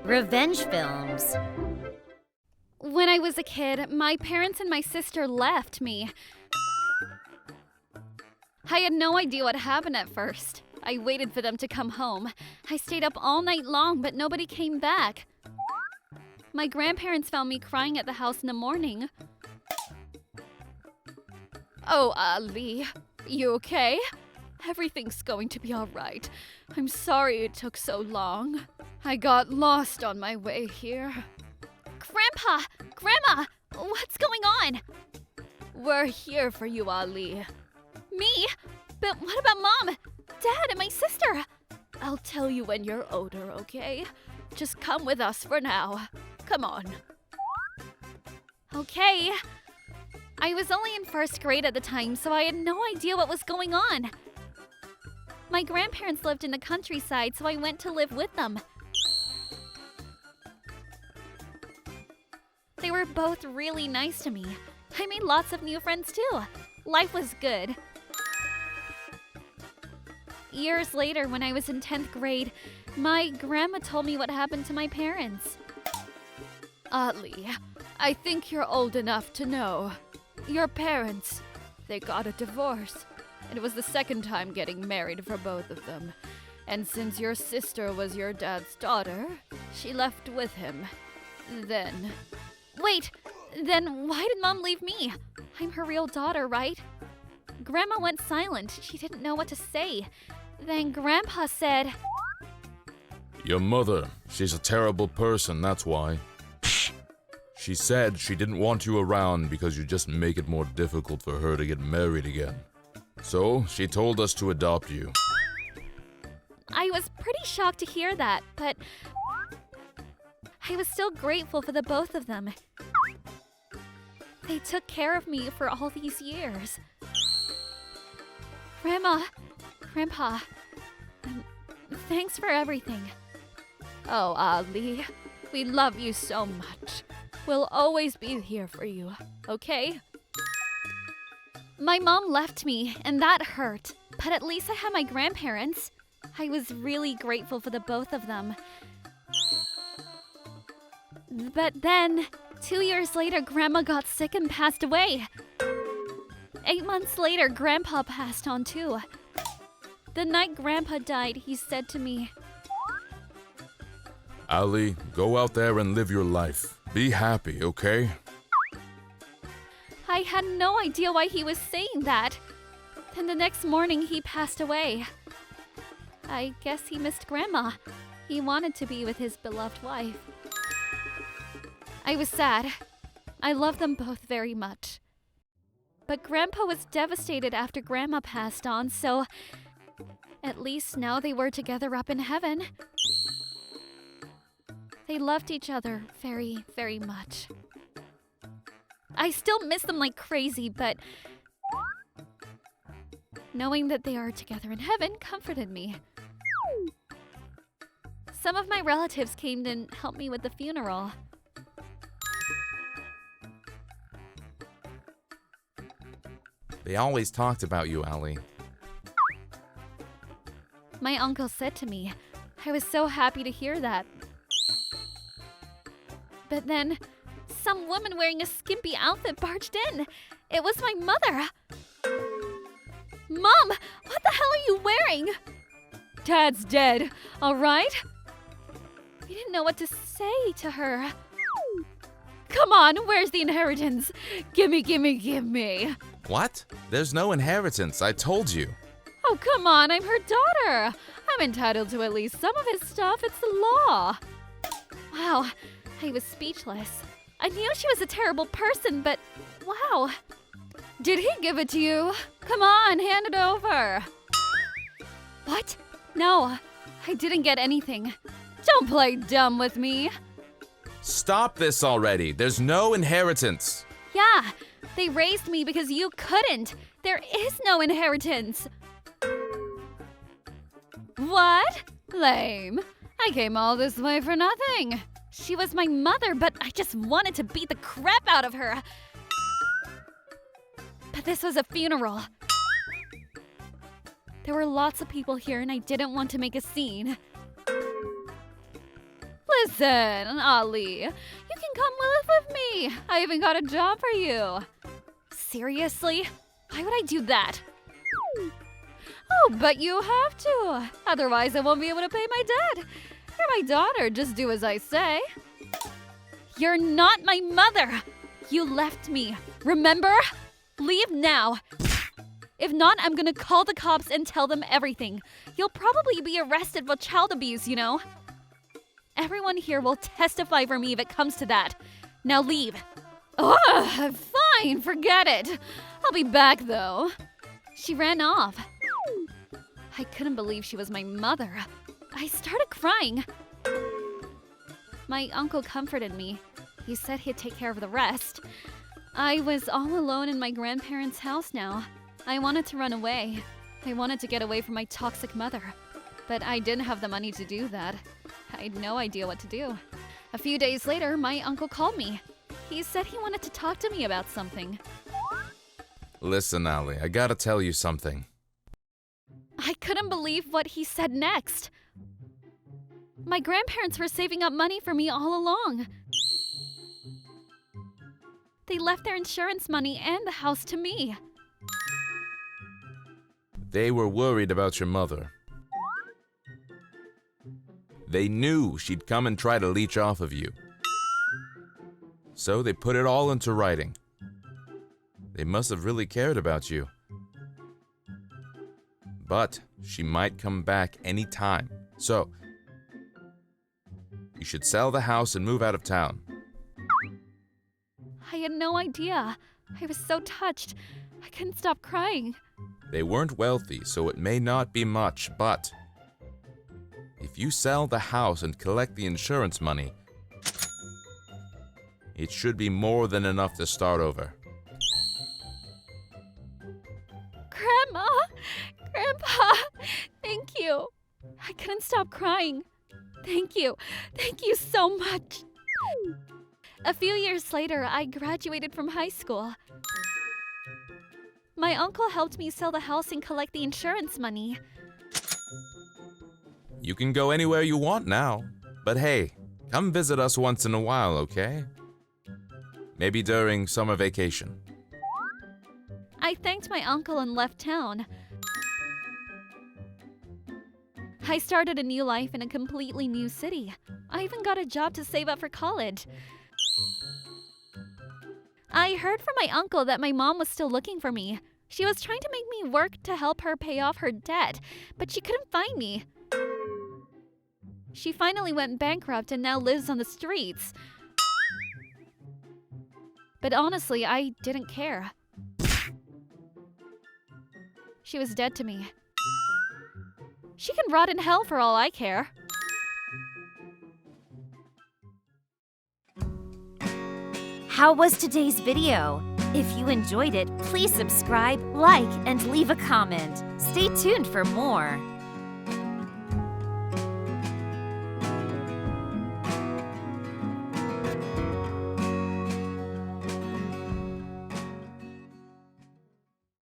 Revenge films. When I was a kid, my parents and my sister left me. I had no idea what happened at first. I waited for them to come home. I stayed up all night long, but nobody came back. My grandparents found me crying at the house in the morning. Oh, Ali, you okay? Everything's going to be all right. I'm sorry it took so long. I got lost on my way here. Grandpa! Grandma! What's going on? We're here for you, Ali. Me? But what about Mom, Dad, and my sister? I'll tell you when you're older, okay? Just come with us for now. Come on. Okay. I was only in first grade at the time, so I had no idea what was going on. My grandparents lived in the countryside, so I went to live with them. They were both really nice to me. I made lots of new friends too. Life was good. Years later, when I was in 10th grade, my grandma told me what happened to my parents. Ali, I think you're old enough to know. Your parents, they got a divorce. It was the second time getting married for both of them. And since your sister was your dad's daughter, she left with him. Wait, then why did Mom leave me? I'm her real daughter, right? Grandma went silent. She didn't know what to say. Then Grandpa said, Your mother, she's a terrible person, that's why. She said she didn't want you around because you just make it more difficult for her to get married again. So, she told us to adopt you. I was pretty shocked to hear that, but I was still grateful for the both of them. They took care of me for all these years. Grandma, Grandpa, thanks for everything. Oh, Ali, we love you so much. We'll always be here for you, okay? My mom left me, and that hurt. But at least I had my grandparents. I was really grateful for the both of them. But then, 2 years later, Grandma got sick and passed away. 8 months later, Grandpa passed on too. The night Grandpa died, he said to me, Ali, go out there and live your life. Be happy, okay? I had no idea why he was saying that. Then the next morning, he passed away. I guess he missed Grandma. He wanted to be with his beloved wife. I was sad. I loved them both very much. But Grandpa was devastated after Grandma passed on, so at least now they were together up in heaven. They loved each other very, very much. I still miss them like crazy, but knowing that they are together in heaven comforted me. Some of my relatives came and helped me with the funeral. They always talked about you, Ali. My uncle said to me. I was so happy to hear that. But then, some woman wearing a skimpy outfit barged in. It was my mother. Mom, what the hell are you wearing? Dad's dead, all right? We didn't know what to say to her. Come on, where's the inheritance? Gimme, gimme, gimme. What? There's no inheritance, I told you. Oh, come on, I'm her daughter. I'm entitled to at least some of his stuff. It's the law. Wow, I was speechless. I knew she was a terrible person, but wow. Did he give it to you? Come on, hand it over. What? No, I didn't get anything. Don't play dumb with me. Stop this already. There's no inheritance. Yeah, they raised me because you couldn't. There is no inheritance. What? Lame. I came all this way for nothing. She was my mother, but I just wanted to beat the crap out of her. But this was a funeral. There were lots of people here and I didn't want to make a scene. Listen, Ali, you can come live with me. I even got a job for you. Seriously? Why would I do that? Oh, but you have to. Otherwise, I won't be able to pay my debt. You're my daughter. Just do as I say. You're not my mother. You left me. Remember? Leave now. If not, I'm gonna call the cops and tell them everything. You'll probably be arrested for child abuse, you know? Everyone here will testify for me if it comes to that. Now leave. Ugh, fine, forget it. I'll be back though. She ran off. I couldn't believe she was my mother. I started crying. My uncle comforted me. He said he'd take care of the rest. I was all alone in my grandparents' house now. I wanted to run away. I wanted to get away from my toxic mother. But I didn't have the money to do that. I had no idea what to do. A few days later, my uncle called me. He said he wanted to talk to me about something. Listen, Ali, I gotta tell you something. I couldn't believe what he said next. My grandparents were saving up money for me all along. They left their insurance money and the house to me. They were worried about your mother. They knew she'd come and try to leech off of you. So they put it all into writing. They must have really cared about you. But she might come back any time. So, you should sell the house and move out of town. I had no idea. I was so touched. I couldn't stop crying. They weren't wealthy, so it may not be much, but if you sell the house and collect the insurance money, it should be more than enough to start over. Grandma! Grandpa! Thank you. I couldn't stop crying. Thank you. Thank you so much. A few years later, I graduated from high school. My uncle helped me sell the house and collect the insurance money. You can go anywhere you want now. But hey, come visit us once in a while, okay? Maybe during summer vacation. I thanked my uncle and left town. I started a new life in a completely new city. I even got a job to save up for college. I heard from my uncle that my mom was still looking for me. She was trying to make me work to help her pay off her debt, but she couldn't find me. She finally went bankrupt and now lives on the streets. But honestly, I didn't care. She was dead to me. She can rot in hell for all I care. How was today's video? If you enjoyed it, please subscribe, like, and leave a comment. Stay tuned for more.